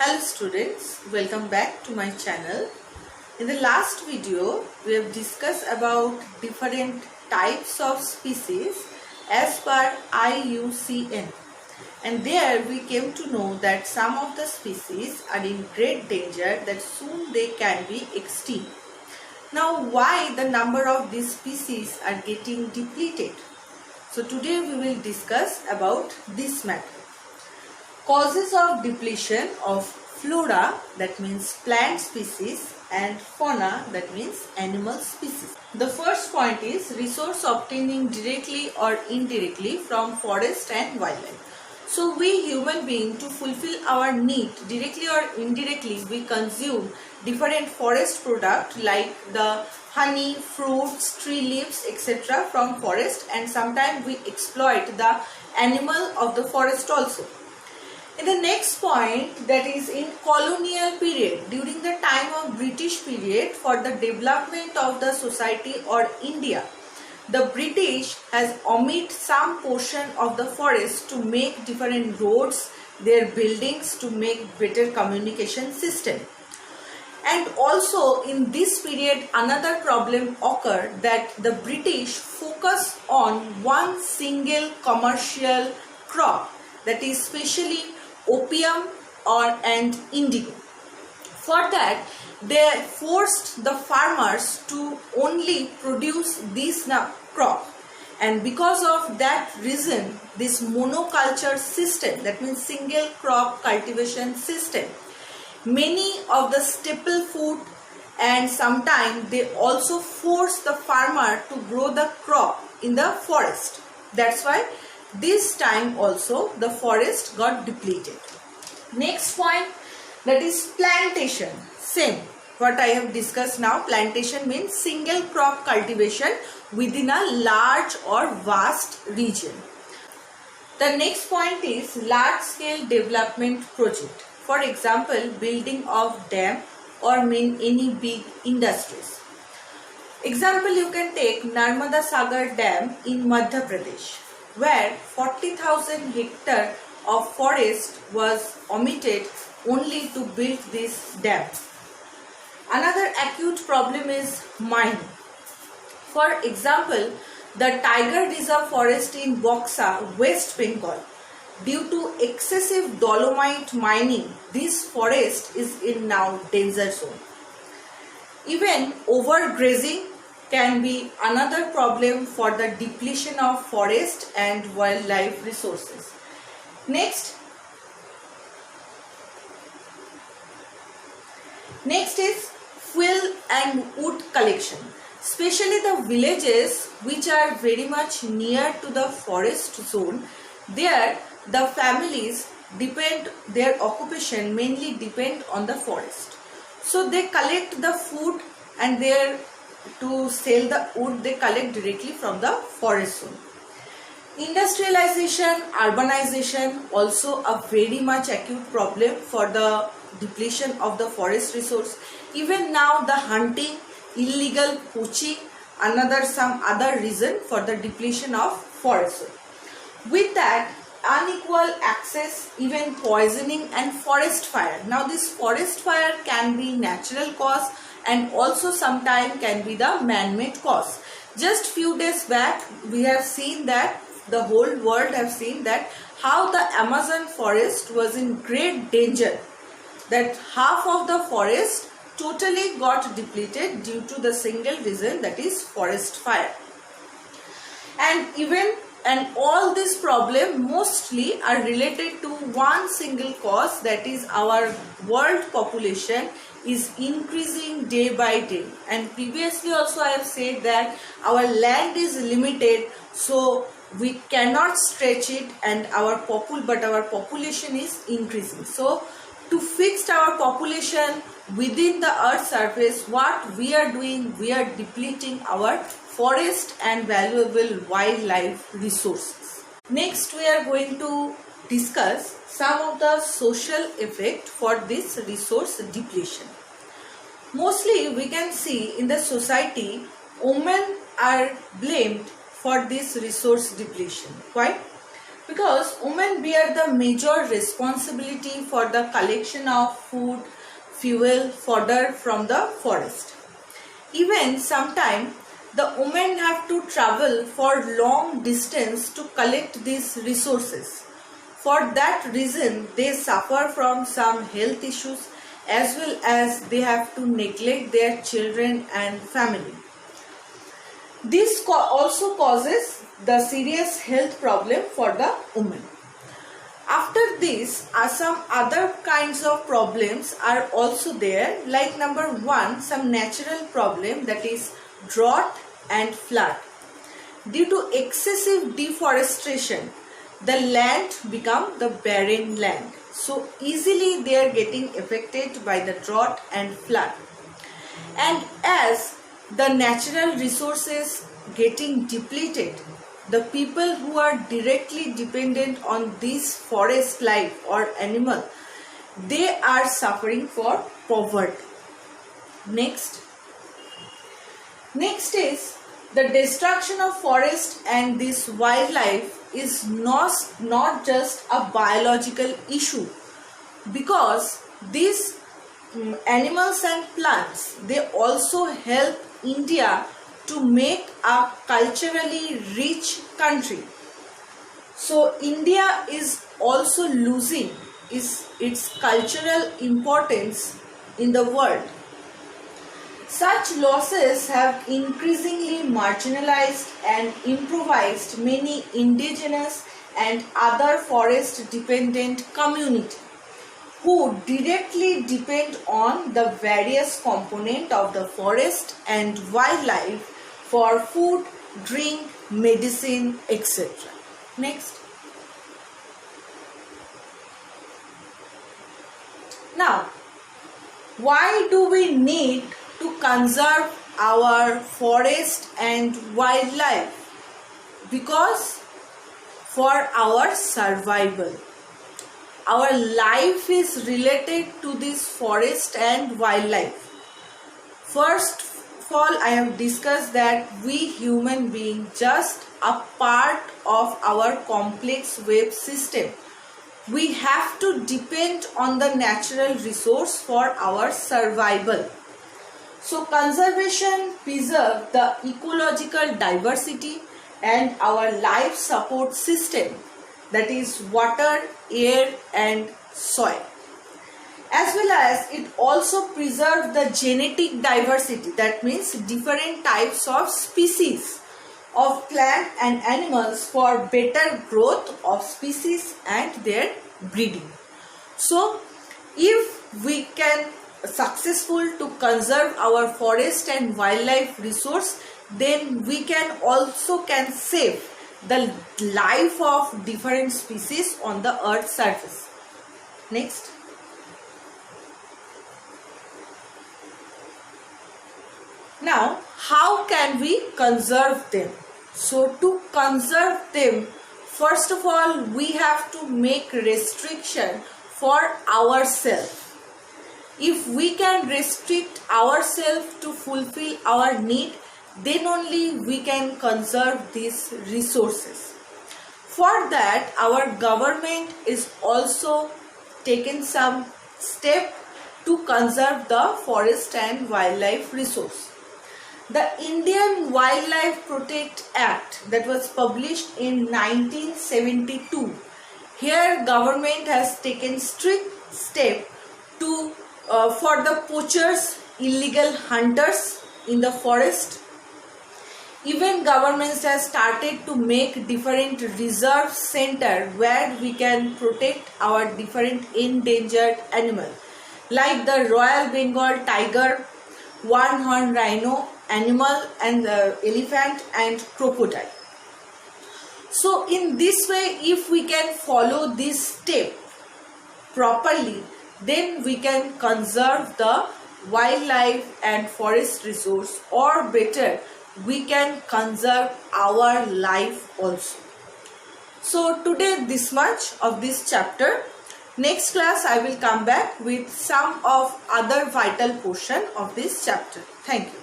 Hello students, welcome back to my channel. In the last video, we have discussed about different types of species as per IUCN. And there we came to know that some of the species are in great danger that soon they can be extinct. Now why the number of these species are getting depleted? So today we will discuss about this matter. Causes of depletion of flora, that means plant species, and fauna, that means animal species. The first point is resource obtaining directly or indirectly from forest and wildlife. So we human beings, to fulfill our need directly or indirectly, we consume different forest products like the honey, fruits, tree leaves, etc. from forest, and sometimes we exploit the animal of the forest also. In the next point, that is in colonial period, during the time of British period, for the development of the society or India, the British has omitted some portion of the forest to make different roads, their buildings, to make better communication system. And also in this period another problem occurred, that the British focus on one single commercial crop, that is specially opium and indigo. For that, they forced the farmers to only produce this crop, and because of that reason, this monoculture system, that means single crop cultivation system, many of the staple food, and sometimes they also force the farmer to grow the crop in the forest. That's why this time also the forest got depleted. Next point, that is plantation. Same what I have discussed now. Plantation means single crop cultivation within a large or vast region. The next point is large scale development project. For example, building of dam or any big industries. Example, you can take Narmada Sagar Dam in Madhya Pradesh, where 40,000 hectares of forest was omitted only to build this dam. Another acute problem is mining. For example, the Tiger Reserve forest in Boxa, West Bengal, due to excessive dolomite mining, this forest is in now danger zone. Even overgrazing can be another problem for the depletion of forest and wildlife resources. Next is fuel and wood collection. Especially the villages which are very much near to the forest zone, there the families depend, their occupation mainly depend on the forest. So they collect the food, and there to sell the wood they collect directly from the forest zone. Industrialization, urbanization, also a very much acute problem for the depletion of the forest resource. Even now the hunting, illegal poaching, some other reason for the depletion of forest. With that, unequal access, even poisoning and forest fire. Now this forest fire can be natural cause and also sometimes can be the man-made cause. Just few days back we have seen that the whole world have seen that how the Amazon forest was in great danger, that half of the forest totally got depleted due to the single reason, that is forest fire. And all these problems mostly are related to one single cause, that is our world population is increasing day by day. And previously also I have said that our land is limited, so we cannot stretch it, and our population is increasing. So to fix our population within the earth's surface, what we are doing, we are depleting our forest and valuable wildlife resources. Next we are going to discuss some of the social effect for this resource depletion. Mostly we can see in the society women are blamed for this resource depletion. Why? because women bear the major responsibility for the collection of food, fuel, fodder from the forest. Even sometimes the women have to travel for long distance to collect these resources. For that reason, they suffer from some health issues as well as they have to neglect their children and family. This also causes the serious health problem for the woman. After this, some other kinds of problems are also there, like number 1, some natural problem, that is drought and flood. Due to excessive deforestation, the land become the barren land. So easily they are getting affected by the drought and flood. And as the natural resources getting depleted, the people who are directly dependent on this forest life or animal, they are suffering for poverty. Next is the destruction of forest and this wildlife is not just a biological issue, because these animals and plants, they also help India to make a culturally rich country. So India is also losing its cultural importance in the world. Such losses have increasingly marginalized and impoverished many indigenous and other forest dependent communities who directly depend on the various components of the forest and wildlife for food, drink, medicine, etc. Next. Now, why do we need to conserve our forest and wildlife? Because for our survival. Our life is related to this forest and wildlife. First of all, I have discussed that we human beings just a part of our complex web system. We have to depend on the natural resource for our survival. So conservation preserves the ecological diversity and our life support system, that is water, air and soil. As well as it also preserves the genetic diversity, that means different types of species of plant and animals for better growth of species and their breeding. So if we can successful to conserve our forest and wildlife resource, then we can save the life of different species on the earth's surface. Next. Now, how can we conserve them? So, to conserve them, first of all, we have to make restriction for ourselves. If we can restrict ourselves to fulfill our need, then only we can conserve these resources. For that, our government is also taken some step to conserve the forest and wildlife resource. The Indian Wildlife Protect Act that was published in 1972. Here government has taken strict step to for the poachers, illegal hunters in the forest. Even governments have started to make different reserve center where we can protect our different endangered animals, like the Royal Bengal tiger, one-horned rhino animal and the elephant and crocodile. So in this way, if we can follow this step properly, then we can conserve the wildlife and forest resource, or better, we can conserve our life also. So today this much of this chapter. Next class I will come back with some of other vital portion of this chapter. Thank you.